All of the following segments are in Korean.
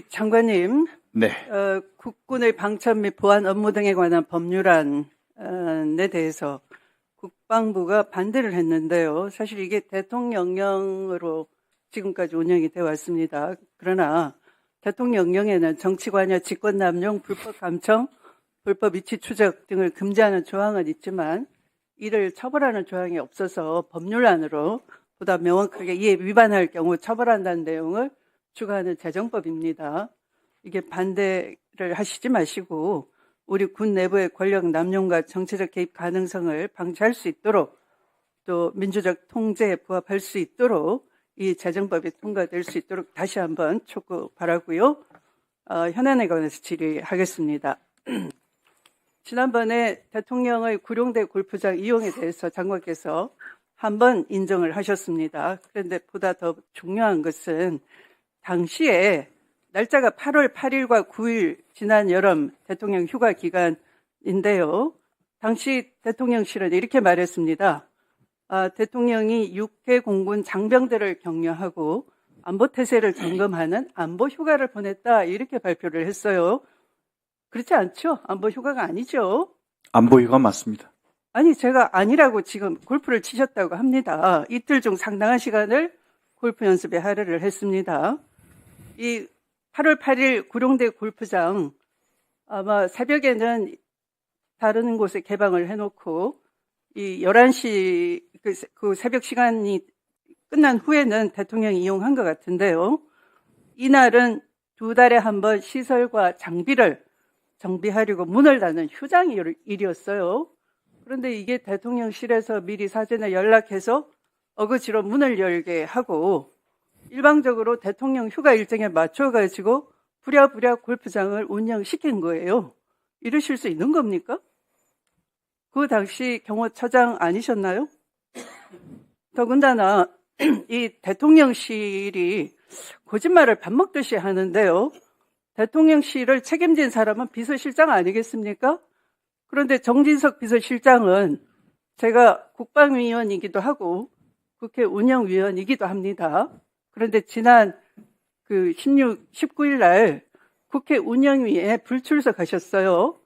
장관님, 네. 국군의 방첩 및 보안 업무 등에 관한 법률안에 대해서 국방부가 반대를 했는데요. 사실 이게 대통령령으로 지금까지 운영이 되어 왔습니다. 그러나 대통령령에는 정치관여, 직권남용, 불법 감청, 불법 위치 추적 등을 금지하는 조항은 있지만 이를 처벌하는 조항이 없어서 법률안으로 보다 명확하게 이에 위반할 경우 처벌한다는 내용을 추가하는 제정법입니다. 이게 반대를 하시지 마시고 우리 군 내부의 권력 남용과 정치적 개입 가능성을 방지할 수 있도록 또 민주적 통제에 부합할 수 있도록 이 제정법이 통과될 수 있도록 다시 한번 촉구 바라고요. 현안에 관해서 질의하겠습니다. 지난번에 대통령의 구룡대 골프장 이용에 대해서 장관께서 한 번 인정을 하셨습니다. 그런데 보다 더 중요한 것은 당시에 날짜가 8월 8일과 9일 지난 여름 대통령 휴가 기간인데요. 당시 대통령실은 이렇게 말했습니다. 대통령이 6개 공군 장병들을 격려하고 안보태세를 점검하는 안보휴가를 보냈다 이렇게 발표를 했어요. 그렇지 않죠? 안보휴가가 아니죠. 안보휴가 맞습니다. 아니 제가 아니라고 지금 골프를 치셨다고 합니다. 이틀 중 상당한 시간을 골프 연습에 할애를 했습니다. 이 8월 8일 구룡대 골프장 아마 새벽에는 다른 곳에 개방을 해놓고 이 11시 그 새벽 시간이 끝난 후에는 대통령이 이용한 것 같은데요. 이날은 2달에 한 번 시설과 장비를 정비하려고 문을 닫는 휴장 일이었어요. 그런데 이게 대통령실에서 미리 사전에 연락해서 어거지로 문을 열게 하고 일방적으로 대통령 휴가 일정에 맞춰가지고 부랴부랴 골프장을 운영시킨 거예요. 이러실 수 있는 겁니까? 그 당시 경호처장 아니셨나요? 더군다나 이 대통령실이 거짓말을 밥 먹듯이 하는데요. 대통령실을 책임진 사람은 비서실장 아니겠습니까? 그런데 정진석 비서실장은 제가 국방위원이기도 하고 국회 운영위원이기도 합니다. 그런데 지난 19일 날 국회 운영위에 불출석하셨어요.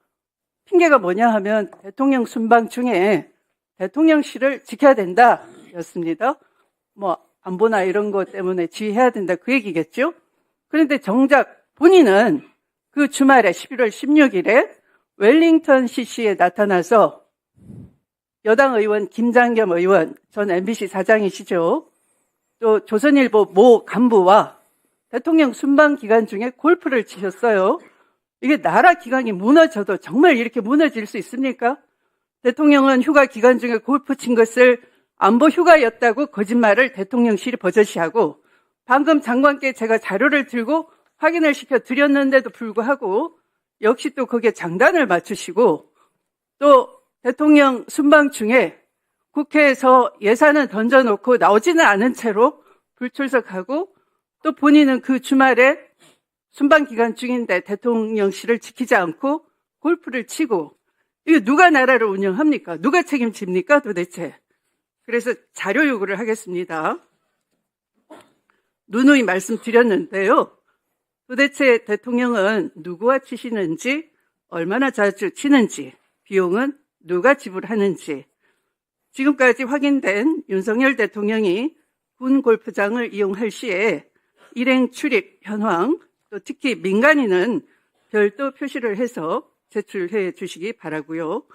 핑계가 뭐냐 하면 대통령 순방 중에 대통령실을 지켜야 된다 였습니다. 뭐 안보나 이런 것 때문에 지휘해야 된다 그 얘기겠죠. 그런데 정작 본인은 그 주말에 11월 16일에 웰링턴 CC에 나타나서 여당 의원 김장겸 의원, 전 MBC 사장이시죠. 또 조선일보 모 간부와 대통령 순방 기간 중에 골프를 치셨어요. 이게 나라 기강이 무너져도 정말 이렇게 무너질 수 있습니까? 대통령은 휴가 기간 중에 골프 친 것을 안보 휴가였다고 거짓말을 대통령실이 버젓이하고 방금 장관께 제가 자료를 들고 확인을 시켜 드렸는데도 불구하고 역시 또 거기에 장단을 맞추시고 또 대통령 순방 중에 국회에서 예산을 던져놓고 나오지는 않은 채로 불출석하고 또 본인은 그 주말에 순방 기간 중인데 대통령실을 지키지 않고 골프를 치고 이거 누가 나라를 운영합니까? 누가 책임집니까 도대체? 그래서 자료 요구를 하겠습니다. 누누이 말씀드렸는데요. 도대체 대통령은 누구와 치시는지, 얼마나 자주 치는지, 비용은 누가 지불하는지, 지금까지 확인된 윤석열 대통령이 군 골프장을 이용할 시에 일행 출입 현황, 또 특히 민간인은 별도 표시를 해서 제출해 주시기 바라고요.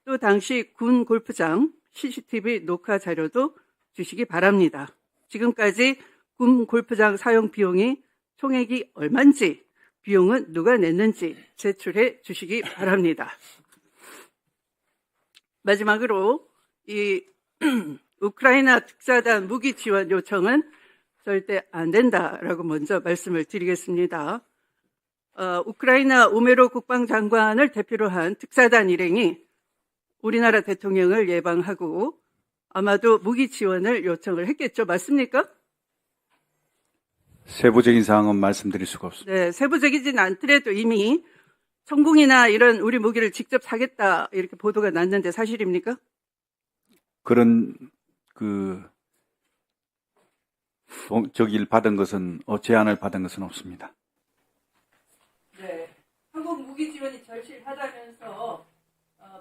또 당시 군 골프장 CCTV 녹화 자료도 주시기 바랍니다. 지금까지 군 골프장 사용 비용이 총액이 얼마인지, 비용은 누가 냈는지 제출해 주시기 바랍니다. 마지막으로 이 우크라이나 특사단 무기 지원 요청은 절대 안 된다라고 먼저 말씀을 드리겠습니다. 우크라이나 우메로 국방장관을 대표로 한 특사단 일행이 우리나라 대통령을 예방하고 아마도 무기 지원을 요청을 했겠죠. 맞습니까? 세부적인 사항은 말씀드릴 수가 없습니다. 네, 세부적이진 않더라도 이미 천궁이나 이런 우리 무기를 직접 사겠다 이렇게 보도가 났는데 사실입니까? 그런 제안을 받은 것은 없습니다. 네. 한국 무기 지원이 절실하다면서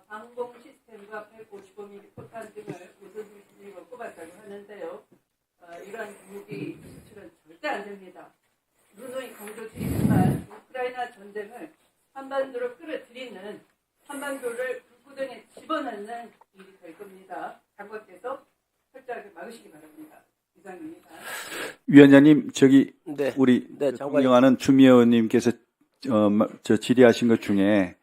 방공 시스템과 155mm 포탄 등을 우선순위로 꼽았다고 하는데요. 이러한 무기 수출은 절대 안 됩니다. 누누이 강조드리지만 우크라이나 전쟁을 한반도로 끌어들이는, 한반도를 불구덩이에 집어넣는 일이 될 겁니다. 장관께서 철저하게 막으시기 바랍니다. 이상입니다. 위원장님, 네. 우리 네, 존경하는 추미애 의원님께서 질의하신 것 중에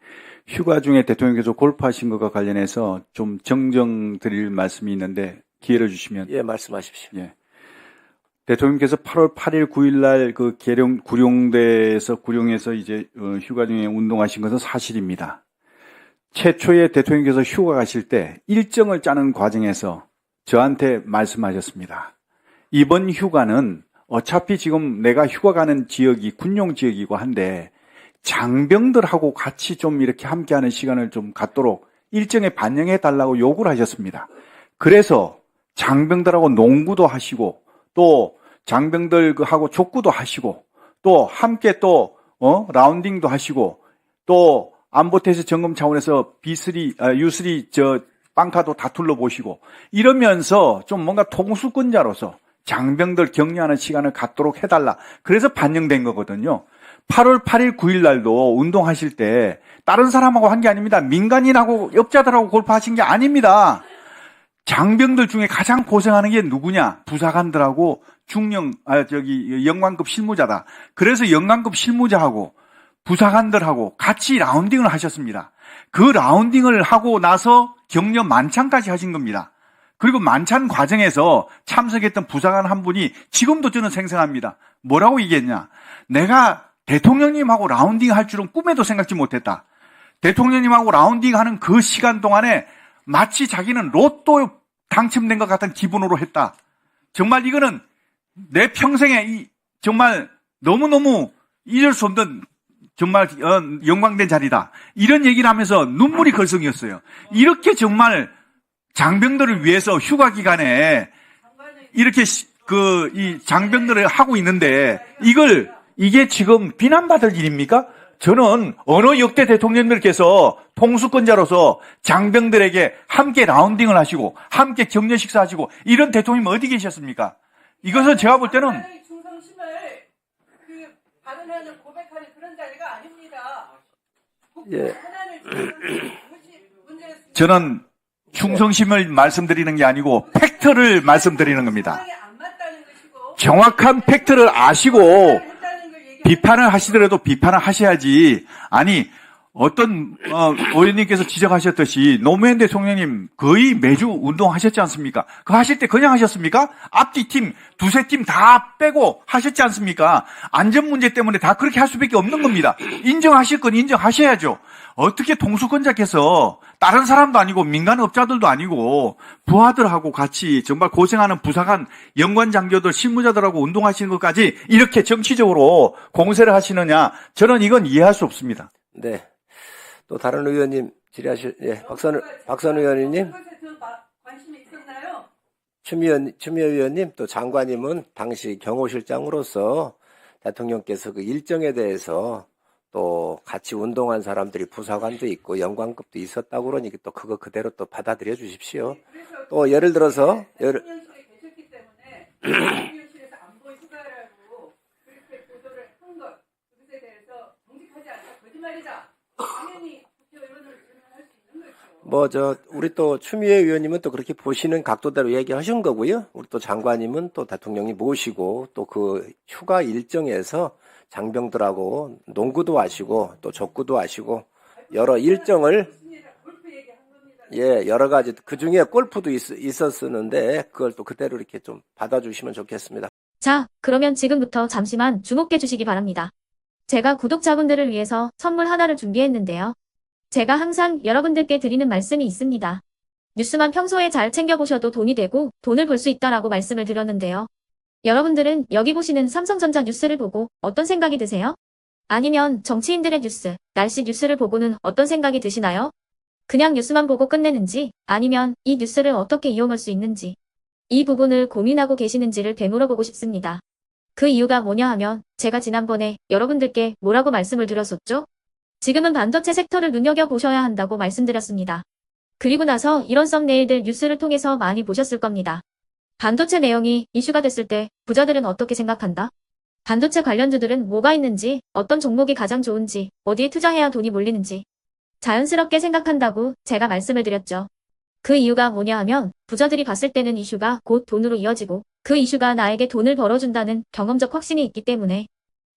휴가 중에 대통령께서 골프하신 것과 관련해서 좀 정정 드릴 말씀이 있는데 기회를 주시면. 예, 말씀하십시오. 예. 대통령께서 8월 8일, 9일 날 그 구룡에서 이제 휴가 중에 운동하신 것은 사실입니다. 최초에 대통령께서 휴가 가실 때 일정을 짜는 과정에서 저한테 말씀하셨습니다. 이번 휴가는 어차피 지금 내가 휴가 가는 지역이 군용 지역이고 한데 장병들하고 같이 좀 이렇게 함께하는 시간을 좀 갖도록 일정에 반영해 달라고 요구를 하셨습니다. 그래서 장병들하고 농구도 하시고 또 장병들하고 족구도 하시고 또 함께 또 라운딩도 하시고 또 안보태세 점검 차원에서 U3 빵카도 다 둘러보시고 이러면서 좀 뭔가 통수권자로서 장병들 격려하는 시간을 갖도록 해달라. 그래서 반영된 거거든요. 8월 8일, 9일 날도 운동하실 때 다른 사람하고 한 게 아닙니다. 민간인하고 업자들하고 골프하신 게 아닙니다. 장병들 중에 가장 고생하는 게 누구냐? 부사관들하고 영관급 실무자다. 그래서 영관급 실무자하고 부사관들하고 같이 라운딩을 하셨습니다. 그 라운딩을 하고 나서 격려 만찬까지 하신 겁니다. 그리고 만찬 과정에서 참석했던 부사관 한 분이 지금도 저는 생생합니다. 뭐라고 얘기했냐? 내가 대통령님하고 라운딩 할 줄은 꿈에도 생각지 못했다. 대통령님하고 라운딩 하는 그 시간 동안에 마치 자기는 로또 당첨된 것 같은 기분으로 했다. 정말 이거는 내 평생에 정말 너무너무 잊을 수 없는 정말 영광된 자리다. 이런 얘기를 하면서 눈물이 걸성이었어요. 이렇게 정말 장병들을 위해서 휴가 기간에 이렇게 이 장병들을 하고 있는데 이게 지금 비난받을 일입니까? 저는 어느 역대 대통령들께서 통수권자로서 장병들에게 함께 라운딩을 하시고 함께 격려 식사하시고 이런 대통령이 어디 계셨습니까? 이것은 제가 볼 때는 충성심을 발언하는 고백하는 그런 자리가 아닙니다. 예. 저는 충성심을 말씀드리는 게 아니고 팩트를 말씀드리는 겁니다. 정확한 팩트를 아시고 비판을 하시더라도 비판을 하셔야지. 아니 어떤 의원님께서 지적하셨듯이 노무현 대통령님 거의 매주 운동하셨지 않습니까? 그거 하실 때 그냥 하셨습니까? 앞뒤 팀, 두세 팀 다 빼고 하셨지 않습니까? 안전 문제 때문에 다 그렇게 할 수밖에 없는 겁니다. 인정하실 건 인정하셔야죠. 어떻게 통수권자께서 다른 사람도 아니고 민간업자들도 아니고 부하들하고 같이 정말 고생하는 부사관, 연관장교들, 실무자들하고 운동하시는 것까지 이렇게 정치적으로 공세를 하시느냐? 저는 이건 이해할 수 없습니다. 네. 또 다른 의원님 질의하실, 예, 박선 의원님, 관심이 있었나요? 추미애 의원님, 또 장관님은 당시 경호실장으로서 대통령께서 그 일정에 대해서 또 같이 운동한 사람들이 부사관도 있고 영관급도 있었다고 그러니까 또 그거 그대로 또 받아들여 주십시오. 또 예를 들어서 대통령실에 계셨기 때문에 대통령실에서 안보 휴가라고 그렇게 보도를 한 것, 그것에 대해서 정직하지 않다, 거짓말이다. 당연히 국회의원으로 질문할 수 있는 거죠. 우리 또 추미애 의원님은 또 그렇게 보시는 각도대로 얘기하신 거고요. 우리 또 장관님은 또 대통령이 모시고 또 그 휴가 일정에서 장병들하고 농구도 하시고 또 족구도 하시고 여러 일정을 여러 가지 그 중에 골프도 있었었는데 그걸 또 그대로 이렇게 좀 받아주시면 좋겠습니다. 자, 그러면 지금부터 잠시만 주목해 주시기 바랍니다. 제가 구독자분들을 위해서 선물 하나를 준비했는데요. 제가 항상 여러분들께 드리는 말씀이 있습니다. 뉴스만 평소에 잘 챙겨보셔도 돈이 되고 돈을 벌 수 있다라고 말씀을 드렸는데요. 여러분들은 여기 보시는 삼성전자 뉴스를 보고 어떤 생각이 드세요? 아니면 정치인들의 뉴스, 날씨 뉴스를 보고는 어떤 생각이 드시나요? 그냥 뉴스만 보고 끝내는지 아니면 이 뉴스를 어떻게 이용할 수 있는지 이 부분을 고민하고 계시는지를 되물어보고 싶습니다. 그 이유가 뭐냐 하면 제가 지난번에 여러분들께 뭐라고 말씀을 드렸었죠? 지금은 반도체 섹터를 눈여겨보셔야 한다고 말씀드렸습니다. 그리고 나서 이런 썸네일들 뉴스를 통해서 많이 보셨을 겁니다. 반도체 내용이 이슈가 됐을 때 부자들은 어떻게 생각한다? 반도체 관련주들은 뭐가 있는지, 어떤 종목이 가장 좋은지, 어디에 투자해야 돈이 몰리는지 자연스럽게 생각한다고 제가 말씀을 드렸죠. 그 이유가 뭐냐 하면 부자들이 봤을 때는 이슈가 곧 돈으로 이어지고 그 이슈가 나에게 돈을 벌어준다는 경험적 확신이 있기 때문에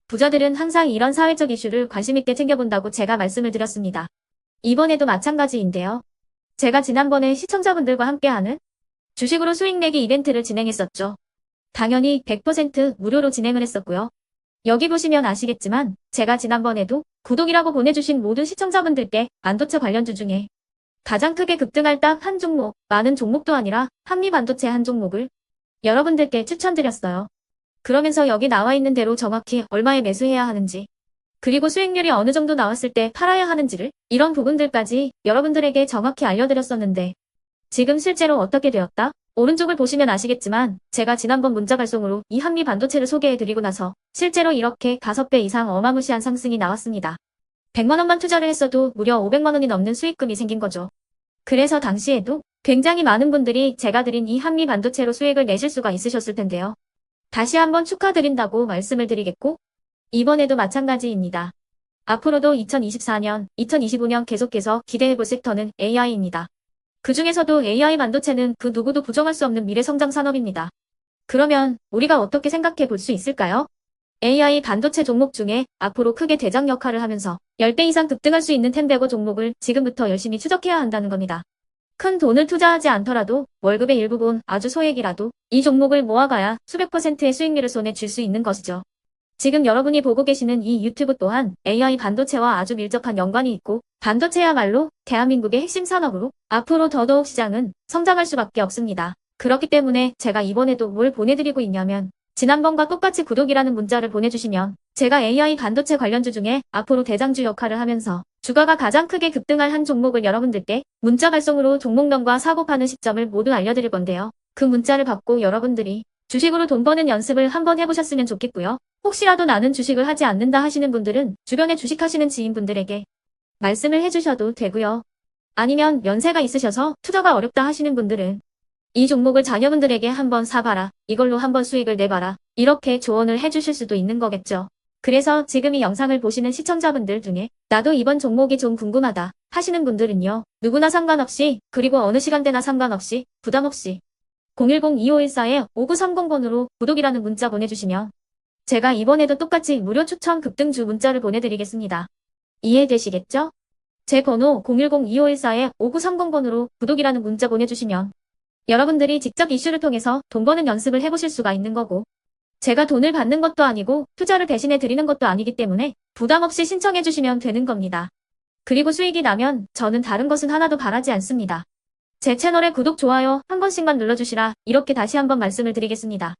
부자들은 항상 이런 사회적 이슈를 관심 있게 챙겨본다고 제가 말씀을 드렸습니다. 이번에도 마찬가지인데요. 제가 지난번에 시청자분들과 함께하는 주식으로 수익 내기 이벤트를 진행했었죠. 당연히 100% 무료로 진행을 했었고요. 여기 보시면 아시겠지만 제가 지난번에도 구독이라고 보내주신 모든 시청자분들께 반도체 관련주 중에 가장 크게 급등할 딱 한 종목, 많은 종목도 아니라 한미반도체 한 종목을 여러분들께 추천드렸어요. 그러면서 여기 나와 있는 대로 정확히 얼마에 매수해야 하는지, 그리고 수익률이 어느 정도 나왔을 때 팔아야 하는지를 이런 부분들까지 여러분들에게 정확히 알려드렸었는데 지금 실제로 어떻게 되었다? 오른쪽을 보시면 아시겠지만 제가 지난번 문자 발송으로 이 한미반도체를 소개해드리고 나서 실제로 이렇게 5배 이상 어마무시한 상승이 나왔습니다. 100만 원만 투자를 했어도 무려 500만 원이 넘는 수익금이 생긴 거죠. 그래서 당시에도 굉장히 많은 분들이 제가 드린 이 한미반도체로 수익을 내실 수가 있으셨을 텐데요. 다시 한번 축하드린다고 말씀을 드리겠고 이번에도 마찬가지입니다. 앞으로도 2024년, 2025년 계속해서 기대해볼 섹터는 AI입니다. 그 중에서도 AI 반도체는 그 누구도 부정할 수 없는 미래 성장 산업입니다. 그러면 우리가 어떻게 생각해 볼 수 있을까요? AI 반도체 종목 중에 앞으로 크게 대장 역할을 하면서 10배 이상 급등할 수 있는 텐베고 종목을 지금부터 열심히 추적해야 한다는 겁니다. 큰 돈을 투자하지 않더라도 월급의 일부분 아주 소액이라도 이 종목을 모아가야 수백 %의 수익률을 손에 쥘 수 있는 것이죠. 지금 여러분이 보고 계시는 이 유튜브 또한 AI 반도체와 아주 밀접한 연관이 있고 반도체야말로 대한민국의 핵심 산업으로 앞으로 더더욱 시장은 성장할 수밖에 없습니다. 그렇기 때문에 제가 이번에도 뭘 보내드리고 있냐면 지난번과 똑같이 구독이라는 문자를 보내주시면 제가 AI 반도체 관련주 중에 앞으로 대장주 역할을 하면서 주가가 가장 크게 급등할 한 종목을 여러분들께 문자 발송으로 종목명과 사고 파는 시점을 모두 알려드릴 건데요. 그 문자를 받고 여러분들이 주식으로 돈 버는 연습을 한번 해보셨으면 좋겠고요. 혹시라도 나는 주식을 하지 않는다 하시는 분들은 주변에 주식하시는 지인분들에게 말씀을 해주셔도 되고요. 아니면 연세가 있으셔서 투자가 어렵다 하시는 분들은 이 종목을 자녀분들에게 한번 사봐라. 이걸로 한번 수익을 내봐라. 이렇게 조언을 해주실 수도 있는 거겠죠. 그래서 지금 이 영상을 보시는 시청자분들 중에 나도 이번 종목이 좀 궁금하다 하시는 분들은요. 누구나 상관없이 그리고 어느 시간대나 상관없이 부담없이 010-2514-5930번으로 구독이라는 문자 보내주시면 제가 이번에도 똑같이 무료 추천 급등주 문자를 보내드리겠습니다. 이해되시겠죠? 제 번호 010-2514-5930번으로 구독이라는 문자 보내주시면 여러분들이 직접 이슈를 통해서 돈 버는 연습을 해보실 수가 있는 거고 제가 돈을 받는 것도 아니고 투자를 대신해 드리는 것도 아니기 때문에 부담 없이 신청해 주시면 되는 겁니다. 그리고 수익이 나면 저는 다른 것은 하나도 바라지 않습니다. 제 채널에 구독, 좋아요 한 번씩만 눌러주시라 이렇게 다시 한번 말씀을 드리겠습니다.